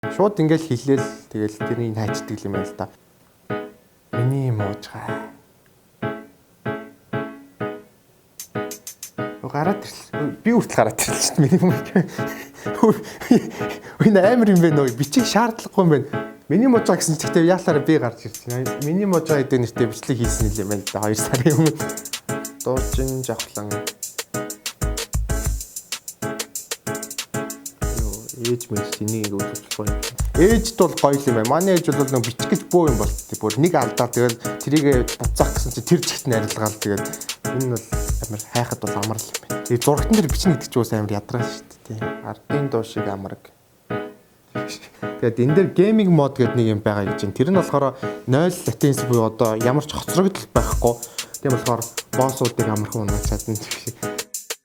Шууд ингээл хэлээл тэгэл тэрийг хайчдаг юм байл та. Миний муужгаа. Гараад ирлээ. Би үртэл гараад ирлээ шүү дээ. Миний мууж. Энэ амар юм бэ нөө бичих шаардлагагүй юм байна. Миний муужгаа гэсэн чигтээ яалаараа би гарч ирж байна. Миний муужгаа гэдэг нэртэй бичлэг хийсэн юм байна л да 2 сарын өмнө. Дуучин жавхлан. Ээж мэж энийг үзүүлэх гоё юм. Ээжд бол гоё юм байна. Манай ээж бол нэг бичих гэж бөө юм бол бүр нэг алдаа тэгэл тэрийг буцаах гэсэн чинь тэр жигт найрлагаал тэгээд энэ бол амар хайхад бол амар л юм байна. Тэгээ зургатан дээр бичнэ гэдэг чинь бас амар ядраа шүү дээ. Ардын дуу шиг амарг. Тэгээд энэ дээр гейминг мод гэдэг нэг юм байгаа гэж байна. Тэр нь болохоор 0 latency буюу одоо ямар ч хоцрогдол байхгүй. Тийм болохоор боссуудыг амархан унаад чадна гэх шиг.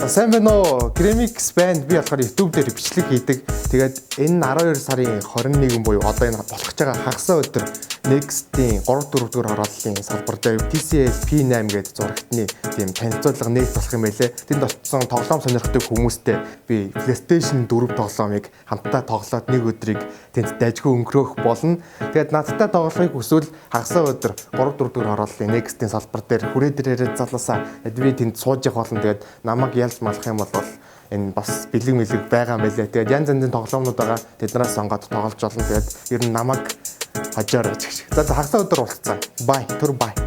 Сайн байна уу? Gramix band би болохоор YouTube дээр бичлэг хийдэг. Тэгээд энэ 12 сарын 21 буюу одоо энэ болох гэж байгаа хагас өдөр Next-ийн 3-4 дугаар хорооллын салбар дээр TCL P8 гэдэг зурагтны тийм танилцуулга нийт болох юм байлээ. Тэнд очсон тоглоом сонирхдаг хүмүүстэй би PlayStation 4 тоглоомыг хамтдаа тоглоод нэг өдрийг тэнд дайжгүй өнгөрөөх болно. Тэгээд надтай тоглохыг хүсвэл хагас өдөр 3-4 дугаар хорооллын Next-ийн салбар дээр хүрээ дээрээ залуусаа би тэнд сууж явах болно. Тэгээд намайг ялж малах юм бол энэ бас бэлэг мэлэг байгаа юм байлээ. Тэгээд янз янзын тоглоомнууд байгаа. Тэднээс сонгоод тоглож болно. Тэгээд ер нь намайг хажаараач гэх шиг. За хагас өдөр уулзцаа. Бай. Түр бай.